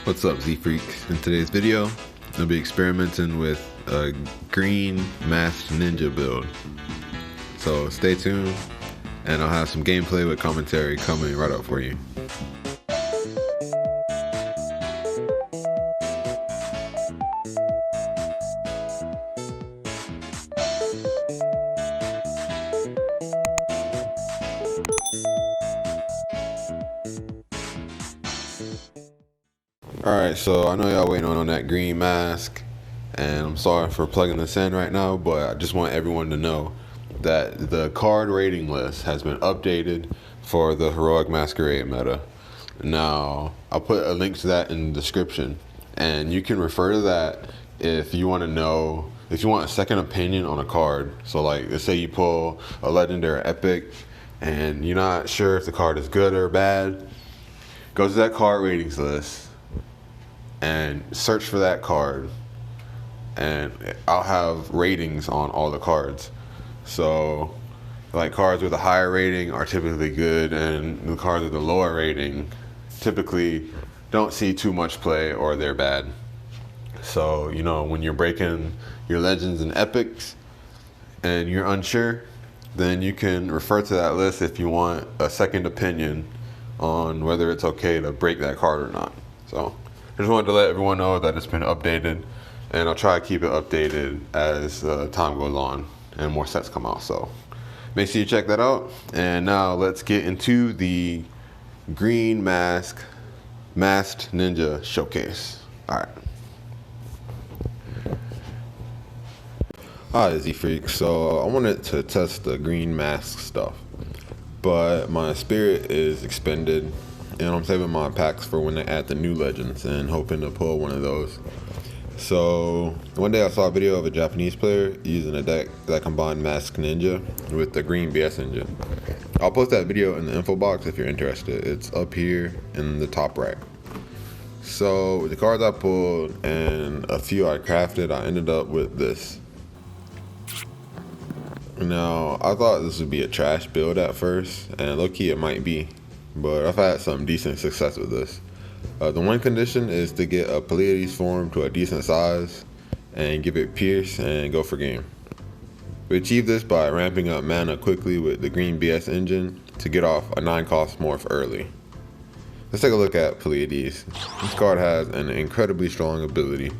What's up, Z-Freaks? In today's video, I'll be experimenting with a green masked ninja build. So stay tuned, and I'll have some gameplay with commentary coming right up for you. Alright, so I know y'all waiting on that green mask, and I'm sorry for plugging this in right now, but I just want everyone to know that the card rating list has been updated for the Heroic Masquerade meta. Now, I'll put a link to that in the description, and you can refer to that if you want to know, if you want a second opinion on a card. So like, let's say you pull a legendary epic, and you're not sure if the card is good or bad, go to that card ratings list and search for that card, and I'll have ratings on all the cards. So like, cards with a higher rating are typically good, and the cards with a lower rating typically don't see too much play or they're bad. So, you know, when you're breaking your legends and epics and you're unsure, then you can refer to that list if you want a second opinion on whether it's okay to break that card or not. So I just wanted to let everyone know that it's been updated, and I'll try to keep it updated as time goes on and more sets come out. So make sure you check that out. And now let's get into the green masked ninja showcase. Alright. Hi, Z-Freak. So I wanted to test the green mask stuff, but my spirit is expended, and I'm saving my packs for when they add the new legends and hoping to pull one of those. So one day I saw a video of a Japanese player using a deck that combined Masked Ninja with the green BS engine. I'll post that video in the info box if you're interested. It's up here in the top right. So with the cards I pulled and a few I crafted, I ended up with this. Now, I thought this would be a trash build at first, and low-key it might be, but I've had some decent success with this. The one condition is to get a Pleiades form to a decent size and give it Pierce and go for game. We achieve this by ramping up mana quickly with the green BS engine to get off a 9-cost morph early. Let's take a look at Pleiades. This card has an incredibly strong ability.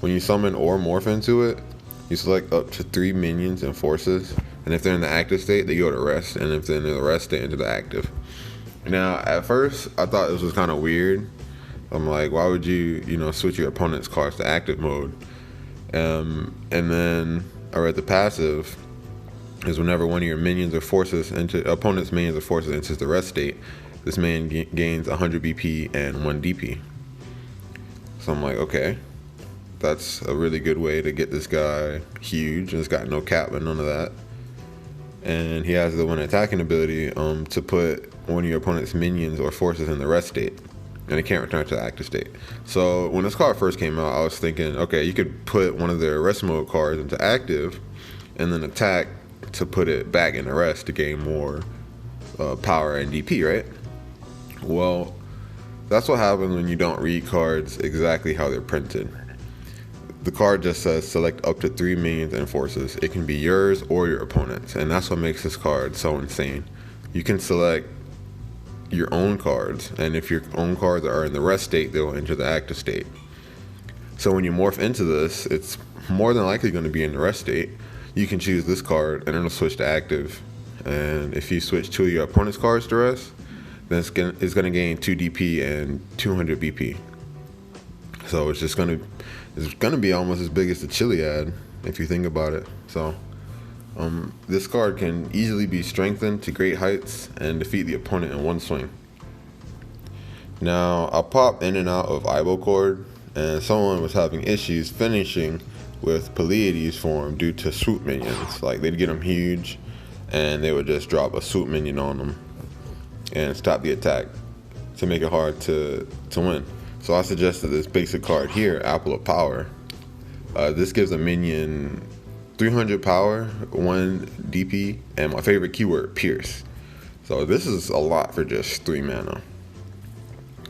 When you summon or morph into it, you select up to 3 minions and forces, and if they're in the active state, they go to rest, and if they're in the rest, they enter the active. Now, at first, I thought this was kind of weird. I'm like, why would you switch your opponent's cards to active mode? And then I read the passive is whenever one of your minions or forces opponent's minions or forces enters the rest state, this man gains 100 BP and 1 DP. So I'm like, okay, that's a really good way to get this guy huge, and it's got no cap and none of that. And he has the one attacking ability to put one of your opponent's minions or forces in the rest state, and it can't return to the active state. So when this card first came out, I was thinking, okay, you could put one of their rest mode cards into active and then attack to put it back in the rest to gain more power and DP, right? Well, that's what happens when you don't read cards exactly how they're printed. The card just says select up to 3 minions and forces. It can be yours or your opponent's, and that's what makes this card so insane. You can select your own cards, and if your own cards are in the rest state, they will enter the active state. So when you morph into this, it's more than likely going to be in the rest state. You can choose this card and it'll switch to active, and if you switch 2 of your opponent's cards to rest, then it's going to gain 2 DP and 200 BP. So it's going to be almost as big as the Chiliad if you think about it. So this card can easily be strengthened to great heights and defeat the opponent in one swing. Now, I popped in and out of Ibo Cord, and someone was having issues finishing with Pleiades form due to swoop minions. Like, they'd get them huge, and they would just drop a swoop minion on them and stop the attack to make it hard to win. So I suggested this basic card here, Apple of Power. This gives a minion 300 power, 1 DP, and my favorite keyword, Pierce. So this is a lot for just 3 mana.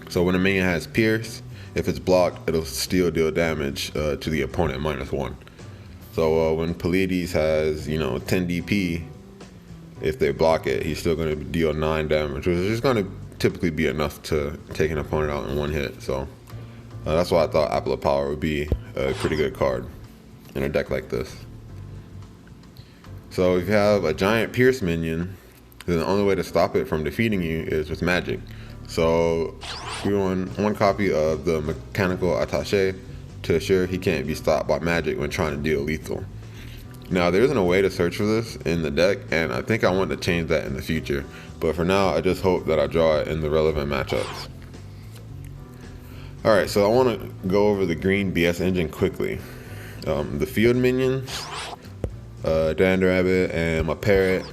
So when a minion has Pierce, if it's blocked, it'll still deal damage to the opponent -1. So when Pleiades has 10 DP, if they block it, he's still going to deal 9 damage, which is just going to typically be enough to take an opponent out in one hit. So that's why I thought Apple of Power would be a pretty good card in a deck like this. So if you have a giant Pierce minion, then the only way to stop it from defeating you is with magic. So we want one copy of the Mechanical Attaché to assure he can't be stopped by magic when trying to deal lethal. Now there isn't a way to search for this in the deck, and I think I want to change that in the future, but for now I just hope that I draw it in the relevant matchups. Alright, so I want to go over the green BS engine quickly. The field minions, Dander Rabbit and my Parrot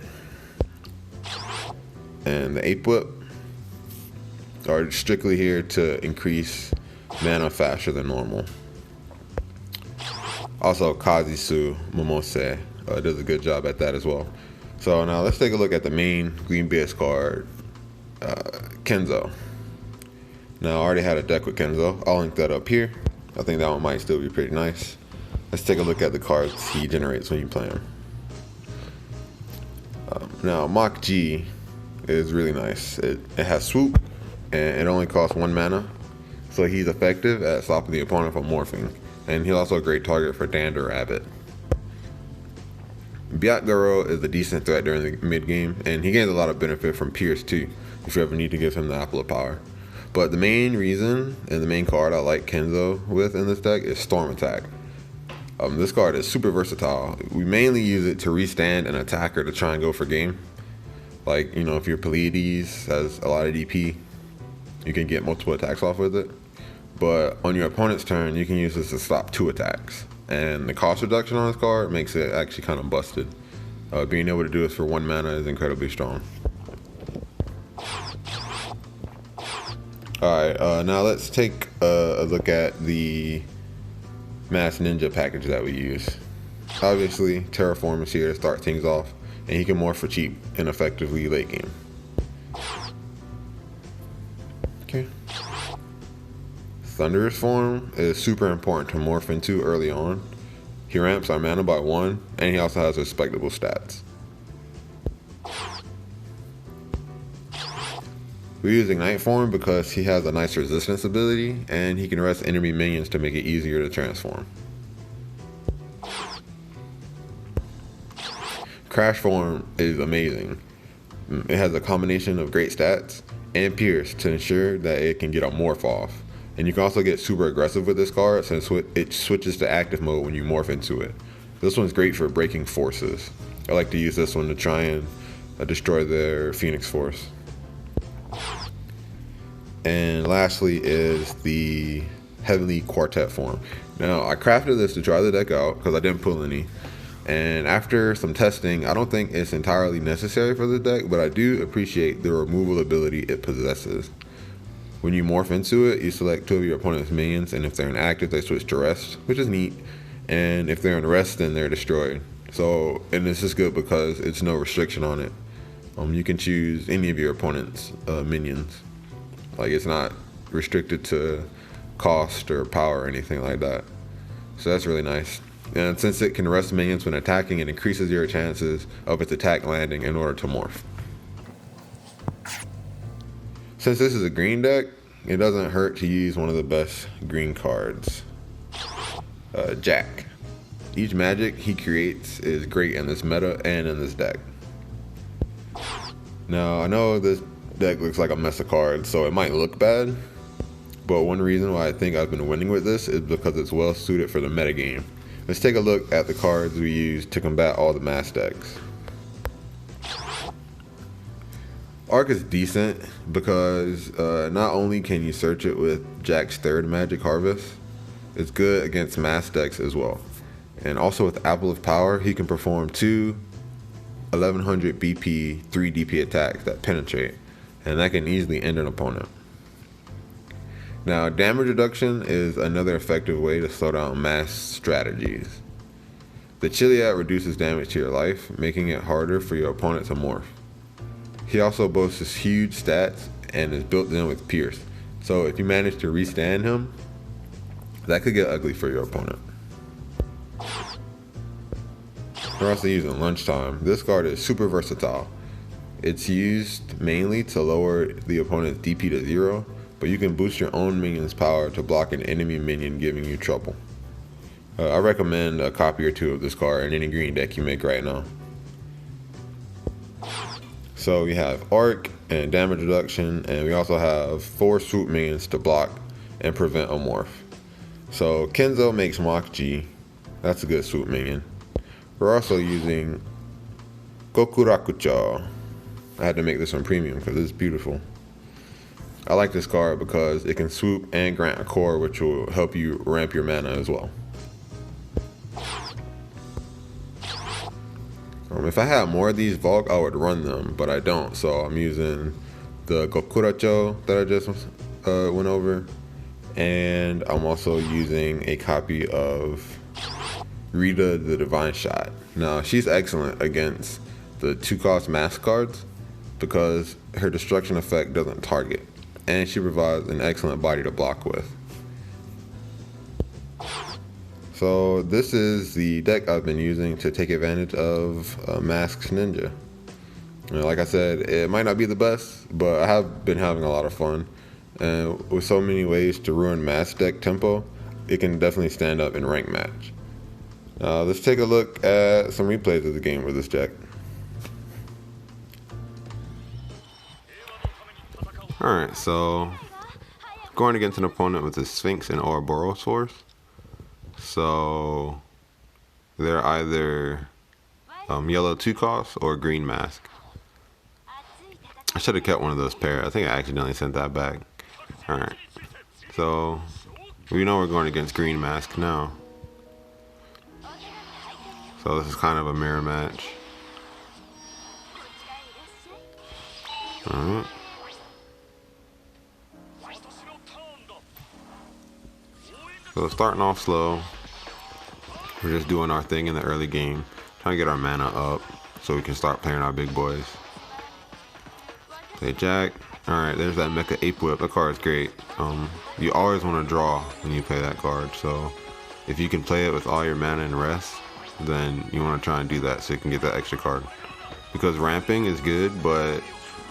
and the Ape Whip are strictly here to increase mana faster than normal. Also, Kazisu Momose does a good job at that as well. So now let's take a look at the main green BS card, Kenzo. Now I already had a deck with Kenzo. I'll link that up here. I think that one might still be pretty nice. Let's take a look at the cards he generates when you play him. Now Mach G is really nice. It has swoop and it only costs 1 mana. So he's effective at stopping the opponent from morphing. And he's also a great target for Dander Rabbit. Byakgaro is a decent threat during the mid game, and he gains a lot of benefit from Pierce too, if you ever need to give him the Apple of Power. But the main reason and the main card I like Kenzo with in this deck is Storm Attack. This card is super versatile. We mainly use it to restand an attacker to try and go for game. Like, if your Pleiades has a lot of DP, you can get multiple attacks off with it. But on your opponent's turn, you can use this to stop 2 attacks. And the cost reduction on this card makes it actually kind of busted. Being able to do this for 1 mana is incredibly strong. Alright, now let's take a look at the Mass Ninja package that we use. Obviously, Terraform is here to start things off, and he can morph for cheap and effectively late game. Okay. Thunderous form is super important to morph into early on. He ramps our mana by 1, and he also has respectable stats. We use Ignite form because he has a nice resistance ability, and he can rest enemy minions to make it easier to transform. Crash form is amazing. It has a combination of great stats and Pierce to ensure that it can get a morph off. And you can also get super aggressive with this card since it switches to active mode when you morph into it. This one's great for breaking forces. I like to use this one to try and destroy their Phoenix Force. And lastly is the Heavenly Quartet form. Now I crafted this to try the deck out because I didn't pull any. And after some testing, I don't think it's entirely necessary for the deck, but I do appreciate the removal ability it possesses. When you morph into it, you select 2 of your opponent's minions, and if they're inactive, they switch to rest, which is neat. And if they're in rest, then they're destroyed. So, and this is good because it's no restriction on it. You can choose any of your opponent's minions. Like, it's not restricted to cost or power or anything like that. So that's really nice. And since it can rest minions when attacking, it increases your chances of its attack landing in order to morph. Since this is a green deck, it doesn't hurt to use one of the best green cards, Jack. Each magic he creates is great in this meta and in this deck. Now, I know this deck looks like a mess of cards, so it might look bad, but one reason why I think I've been winning with this is because it's well suited for the metagame. Let's take a look at the cards we use to combat all the mass decks. Arc is decent because not only can you search it with Jack's 3rd Magic Harvest, it's good against mass decks as well. And also with Apple of Power, he can perform 2 1100 BP 3 DP attacks that penetrate, and that can easily end an opponent. Now, damage reduction is another effective way to slow down mass strategies. The Chiliad reduces damage to your life, making it harder for your opponent to morph. He also boasts huge stats and is built in with Pierce. So if you manage to restand him, That could get ugly for your opponent. We're also using Lunchtime. This card is super versatile. It's used mainly to lower the opponent's DP to 0, but you can boost your own minion's power to block an enemy minion giving you trouble. I recommend a copy or two of this card in any green deck you make right now. So we have Arc and damage reduction, and we also have 4 swoop minions to block and prevent a morph. So Kenzo makes Mach G. That's a good swoop minion. We're also using Gokurakucho. I had to make this one premium because it's beautiful. I like this card because it can swoop and grant a core, which will help you ramp your mana as well. If I had more of these Volk, I would run them, but I don't. So I'm using the Gokuracho that I just went over, and I'm also using a copy of Rita the Divine Shot. Now she's excellent against the 2-cost mask cards because her destruction effect doesn't target, and she provides an excellent body to block with. So this is the deck I've been using to take advantage of Mask's Ninja. Like I said, it might not be the best, but I have been having a lot of fun. And with so many ways to ruin Mask deck tempo, it can definitely stand up in rank match. Let's take a look at some replays of the game with this deck. Alright, so going against an opponent with a Sphinx and Ouroboros Force. So they're either yellow 2-cost or green mask. I should have kept one of those pairs. I think I accidentally sent that back. Alright, so we know we're going against green mask now. So this is kind of a mirror match. Alright. So starting off slow, we're just doing our thing in the early game, trying to get our mana up so we can start playing our big boys. Play Jack. Alright, there's that Mecha Ape Whip. That card is great. You always want to draw when you play that card, so if you can play it with all your mana and rest, then you want to try and do that so you can get that extra card. Because ramping is good, but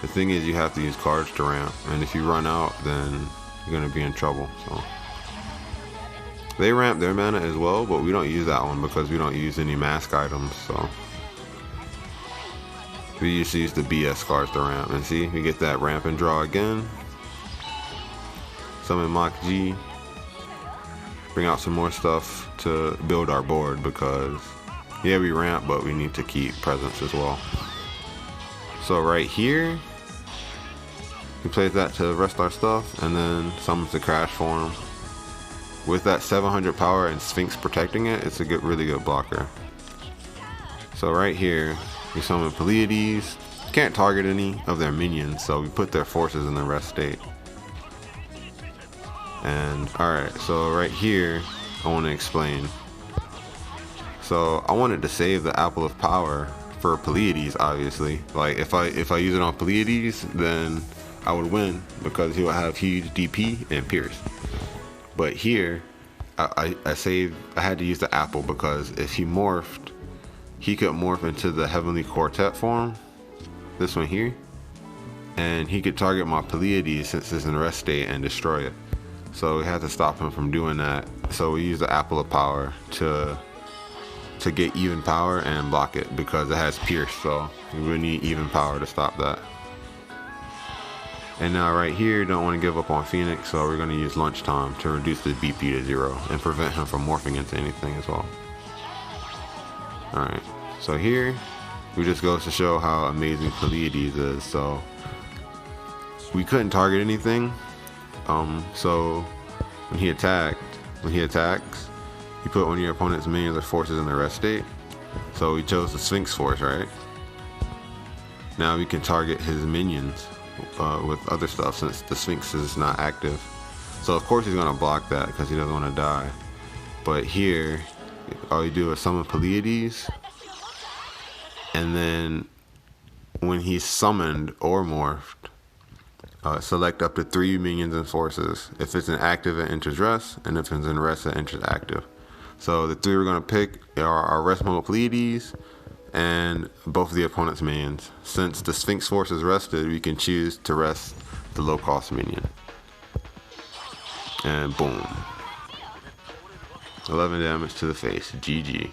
the thing is you have to use cards to ramp, and if you run out, then you're going to be in trouble. So they ramp their mana as well, but we don't use that one because we don't use any mask items, so we used to use the BS cards to ramp. And see, we get that ramp and draw again. Summon Mach G. Bring out some more stuff to build our board because, yeah, we ramp, but we need to keep presence as well. So right here, we play that to rest our stuff, and then summons the Crash form. With that 700 power and Sphinx protecting it, it's a really good blocker. So right here, we summon Pleiades. Can't target any of their minions, so we put their forces in the rest state. And alright, so right here, I want to explain. So I wanted to save the Apple of Power for Pleiades, obviously. Like if I use it on Pleiades, then I would win because he would have huge DP and Pierce. But here, I had to use the apple because if he morphed, he could morph into the Heavenly Quartet form, this one here, and he could target my Pleiades since it's in rest state and destroy it. So we had to stop him from doing that. So we use the Apple of Power to get even power and block it because it has Pierce, so we would need even power to stop that. And now right here, don't want to give up on Phoenix, so we're going to use Lunchtime to reduce the BP to 0 and prevent him from morphing into anything as well. Alright, so here, we just goes to show how amazing Pleiades is. So we couldn't target anything, so when he attacks, you put one of your opponent's minions or forces in the rest state. So we chose the Sphinx force, right? Now we can target his minions with other stuff since the Sphinx is not active. So of course he's going to block that because he doesn't want to die. But here, all you do is summon Pleiades, and then when he's summoned or morphed, select up to 3 minions and forces. If it's in active, it enters rest, and if it's in rest, it enters active. So the 3 we're going to pick are our rest mode Pleiades and both of the opponent's minions. Since the Sphinx force is rested, we can choose to rest the low cost minion. And boom. 11 damage to the face. GG.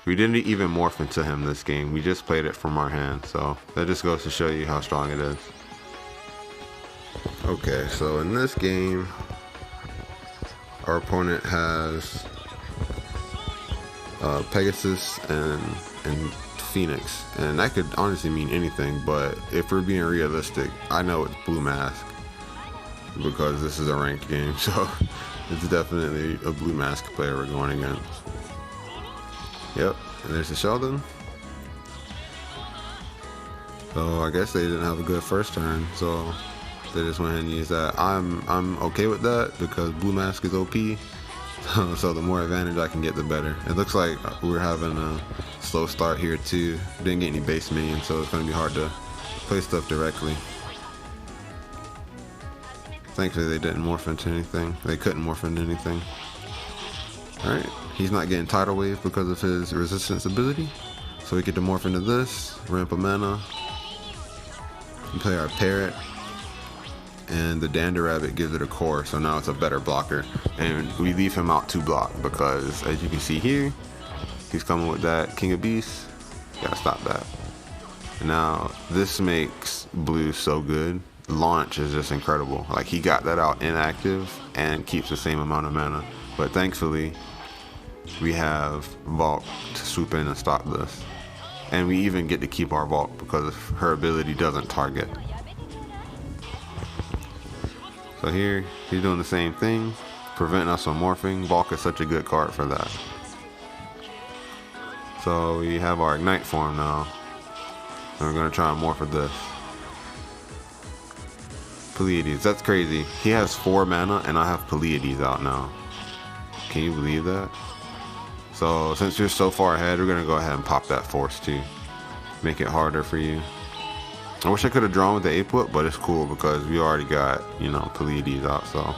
We didn't even morph into him this game. We just played it from our hand. So that just goes to show you how strong it is. Okay, so in this game, our opponent has Pegasus and Phoenix, and that could honestly mean anything, but if we're being realistic, I know it's Blue Mask because this is a ranked game, so it's definitely a Blue Mask player we're going against. Yep, and there's the Sheldon. So I guess they didn't have a good first turn, so they just went ahead and used that. I'm okay with that because Blue Mask is OP. So the more advantage I can get, the better. It looks like we're having a slow start here too. Didn't get any base minions, so it's going to be hard to play stuff directly. Thankfully they didn't morph into anything. They couldn't morph into anything. Alright, he's not getting Tidal Wave because of his resistance ability. So we get to morph into this, ramp a mana, and play our Parrot. And the Dander Rabbit gives it a core, so now it's a better blocker. And we leave him out to block because, as you can see here, he's coming with that King of Beasts. Gotta stop that. Now, this makes blue so good. Launch is just incredible. Like, he got that out inactive and keeps the same amount of mana. But thankfully, we have Valk to swoop in and stop this. And we even get to keep our Valk because her ability doesn't target. So here, he's doing the same thing, preventing us from morphing. Valk is such a good card for that. So we have our Ignite form now. And we're going to try and morph with this. Pleiades, that's crazy. He has 4 mana and I have Pleiades out now. Can you believe that? So since you're so far ahead, we're going to go ahead and pop that force too. Make it harder for you. I wish I could have drawn with the Ape Whip, but it's cool because we already got, you know, Pleiades out, so.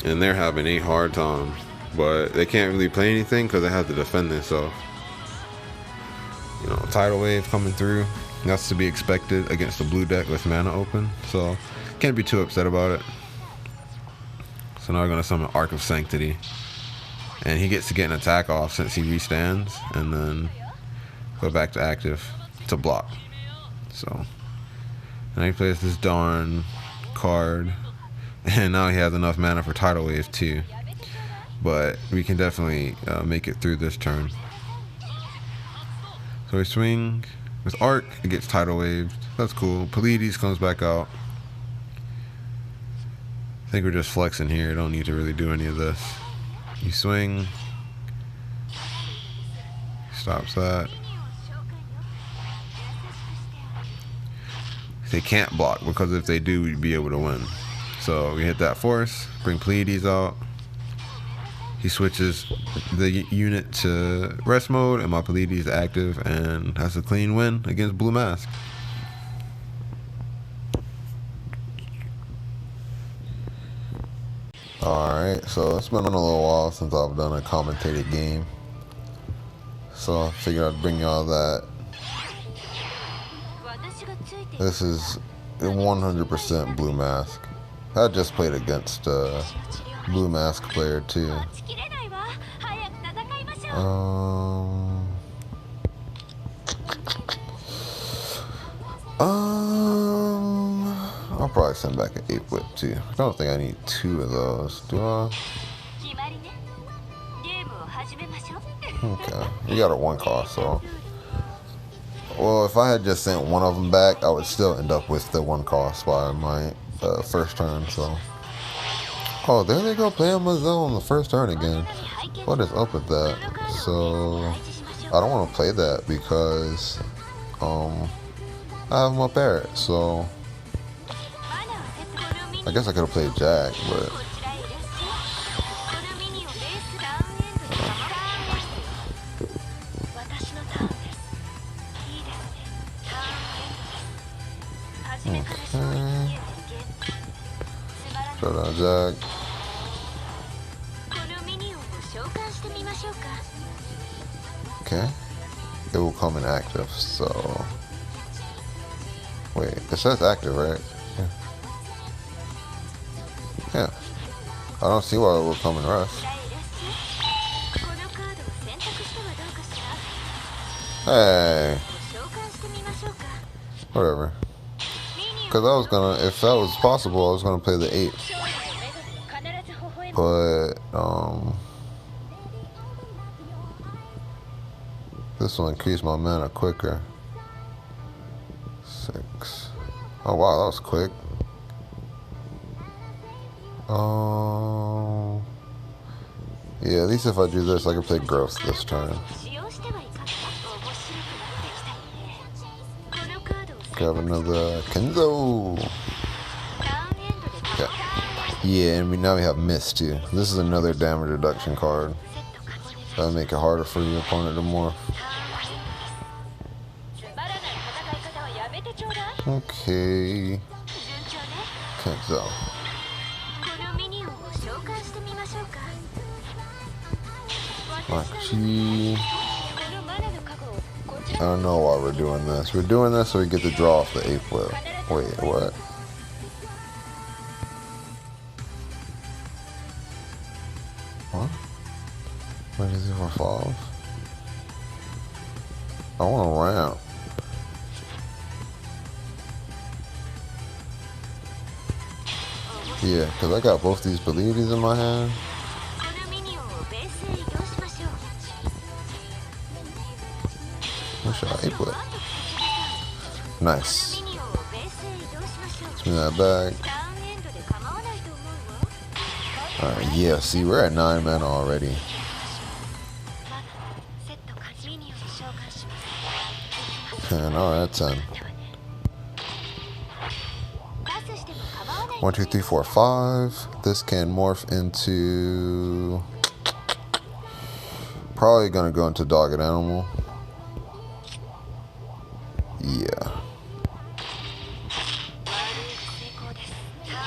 And they're having a hard time, but they can't really play anything because they have to defend themselves. You know, Tidal Wave coming through. That's to be expected against the blue deck with mana open, so can't be too upset about it. So now we're going to summon Arc of Sanctity. And he gets to get an attack off since he restands, and then go back to active to block. So now he plays this darn card, and now he has enough mana for Tidal Wave too. But we can definitely make it through this turn. So we swing with Arc, it gets Tidal Waved. That's cool. Pleiades comes back out. I think we're just flexing here. Don't need to really do any of this. You swing, stops that. They can't block because if they do, we'd be able to win. So we hit that force, bring Pleiades out. He switches the unit to rest mode and my Pleiades active and has a clean win against Blue Mask. Alright, so it's been on a little while since I've done a commentated game. So I figured I'd bring y'all that. This is 100% Blue Mask. I just played against a Blue Mask player too. I'll probably send back an Ape Whip too. I don't think I need 2 of those, do I? Okay, you got a 1 cost, so. Well, if I had just sent 1 of them back, I would still end up with the 1 cost by my first turn, so. Oh, there they go, playing Mazel on the first turn again. What is up with that? So, I don't want to play that because I have my Parrot, so. I guess I could have played Jack, but. Showdown Jack. Okay. It will come in active, so... Wait, it says active, right? Yeah. I don't see why it will come in rush. Hey. Whatever. Because I was gonna, if that was possible, I was gonna play the 8. But, this will increase my mana quicker. 6. Oh wow, that was quick. Yeah, at least if I do this, I can play growth this turn. Grab another Kenzo. Okay. Yeah, and now we have Mist too. This is another damage reduction card. That'll make it harder for the opponent to morph. Okay. Kenzo. Actually, I don't know why we're doing this. We're doing this so we get to draw off the 8th whip. Wait, what? What? What is it for 5? I want to ramp. Yeah, because I got both these abilities in my hand. What should I put? Nice. Let's move that back. Alright, yeah, see, we're at 9 mana already. Alright, 10. 1, 2, 3, 4, 5. This can morph into... Probably gonna go into Dogged Animal. Yeah.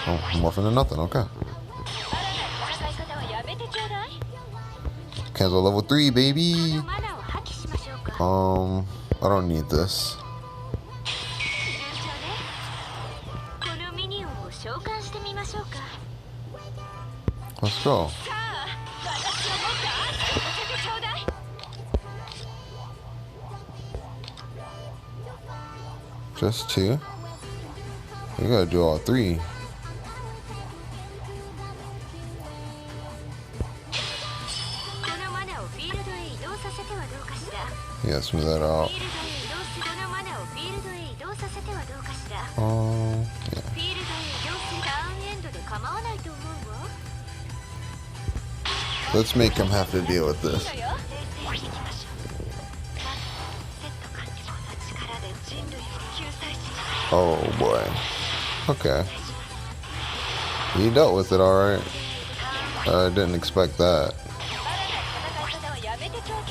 Oh, morph into nothing, okay. Cancel level 3, baby! I don't need this. Let's go. Just 2? We gotta do all 3. Yeah, smooth that out. Yeah. Let's make him have to deal with this. Oh boy. Okay. He dealt with it alright. I didn't expect that.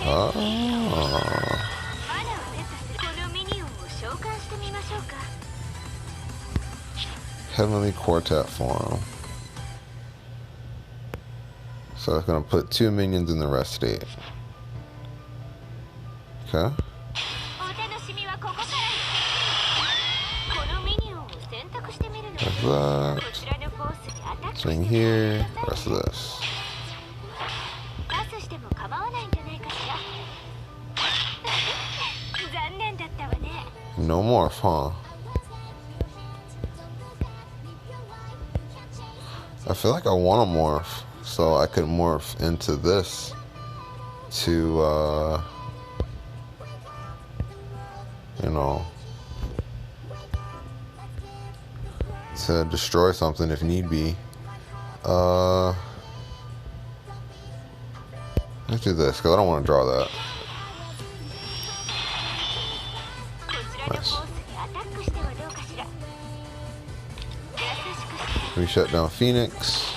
Oh. Heavenly Quartet form. So it's gonna put 2 minions in the rest state. Okay. There's that. Swing here. Rest of this. No morph, huh? I feel like I want to morph, so I could morph into this to, you know, to destroy something if need be. Let's do this, because I don't want to draw that. Nice. We shut down Phoenix.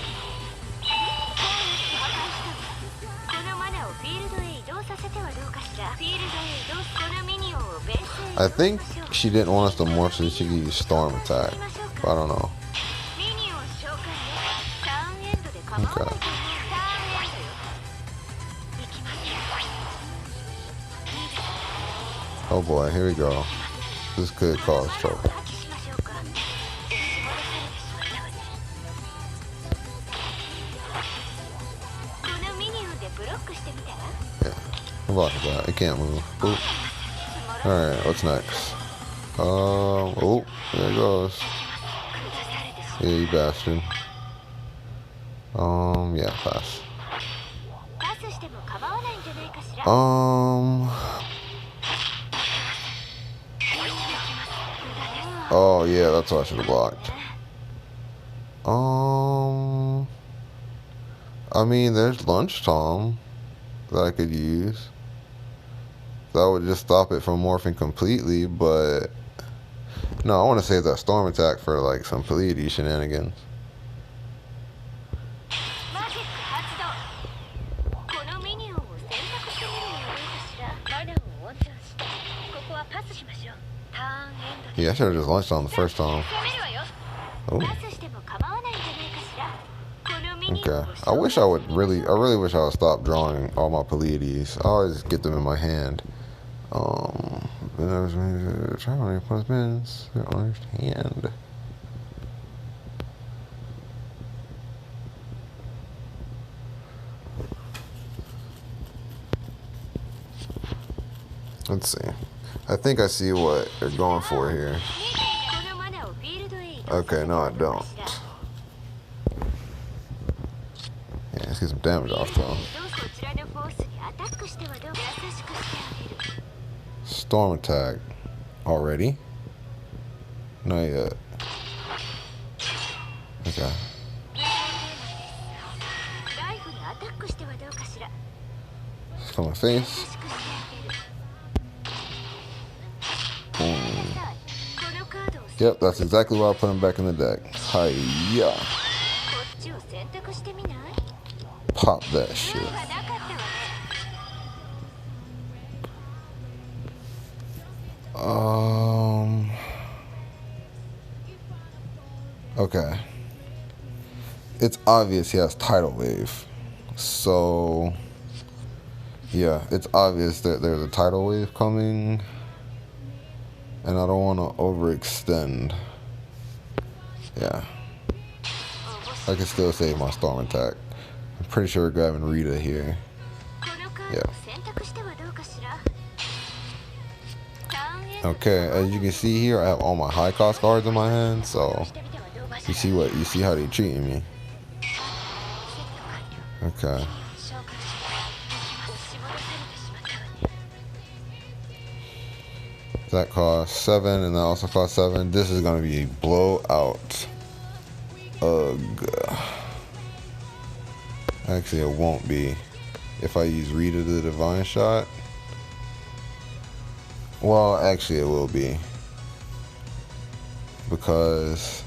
I think she didn't want us to morph so she could use Storm attack. But I don't know. Okay. Oh boy, here we go. This could cause trouble. Yeah, block that. It can't move. Oop. Alright, what's next? Oh, there it goes. Yeah, you bastard. Yeah, pass. Oh, yeah, that's what I should have blocked. I mean, there's lunch time that I could use. That would just stop it from morphing completely, but no, I want to save that storm attack for like some Pleiades shenanigans. Yeah, I should have just launched on the first time. Oh. Okay. I really wish I would stop drawing all my Pleiades. I always get them in my hand. Traveling plus minutes on his hand. Let's see. I think I see what they're going for here. Okay, no, I don't. Yeah, let's get some damage off though. Storm attack. Already? Not yet. Okay. Let's my face. Yep, that's exactly why I put him back in the deck. Hiya. Pop that shit. Okay. It's obvious he has tidal wave. So yeah, it's obvious that there's a tidal wave coming. And I don't want to overextend. Yeah. I can still save my storm attack. I'm pretty sure we're grabbing Rita here. Yeah. Okay, as you can see here, I have all my high cost cards in my hand, so you see how they treating me. Okay. That costs 7, and that also costs 7. This is gonna be a blowout. Ugh. Actually, it won't be. If I use Rita the Divine Shot. Well, actually, it will be. Because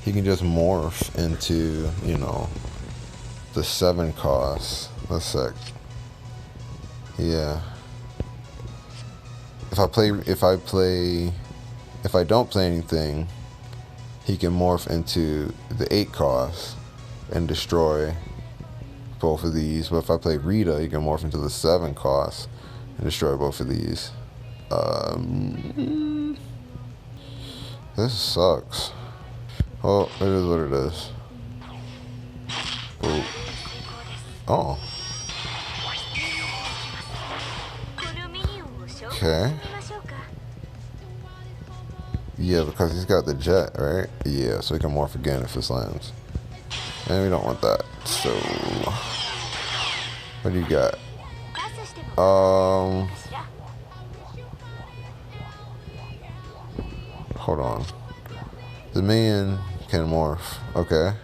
he can just morph into, you know, the 7 cost. Let's sec. Yeah. If I don't play anything, he can morph into the 8 cost and destroy both of these. But if I play Rita, he can morph into the 7 cost and destroy both of these. This sucks. Oh, it is what it is. Ooh. Oh. Okay. Yeah, because he's got the jet, right? Yeah, so he can morph again if it lands. And we don't want that. So, what do you got? Hold on. The minion can morph. Okay.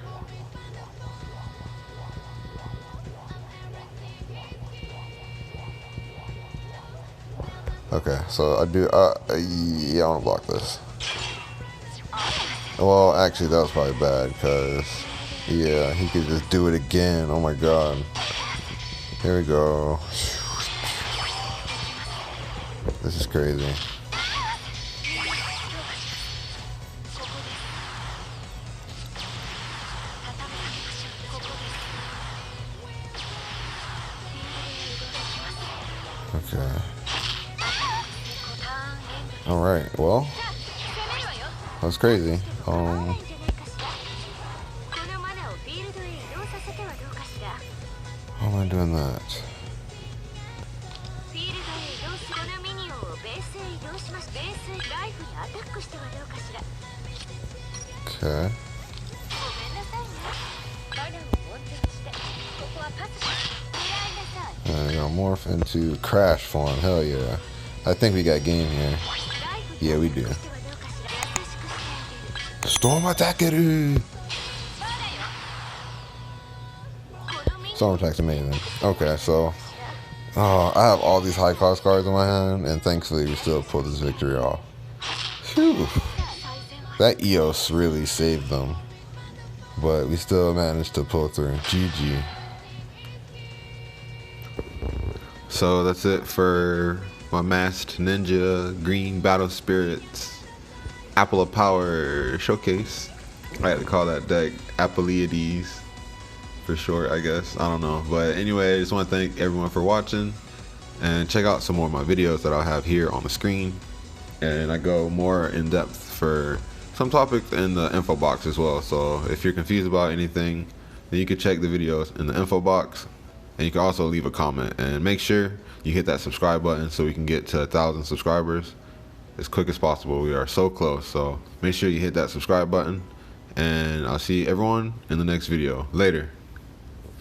Okay, so I do, yeah, I want to block this. Well, actually, that was probably bad, because, yeah, he could just do it again. Oh my god. Here we go. This is crazy. Okay. Alright, well, that's crazy. How am I doing that? Okay. And gonna morph into crash form. Hell yeah. I think we got game here. Yeah, we do. Storm attacker! Storm attack's amazing. Okay, so I have all these high cost cards in my hand, and thankfully we still pulled this victory off. Phew. That EOS really saved them, but we still managed to pull through. GG. So that's it for my Masked Ninja Green Battle Spirits Apple of Power showcase. I had to call that deck Appleiades for short, I guess. I don't know. But anyway, I just want to thank everyone for watching, and check out some more of my videos that I'll have here on the screen. And I go more in depth for some topics in the info box as well. So if you're confused about anything, then you can check the videos in the info box, and you can also leave a comment. And make sure you hit that subscribe button so we can get to 1,000 subscribers as quick as possible. We are so close, so make sure you hit that subscribe button, and I'll see everyone in the next video. Later.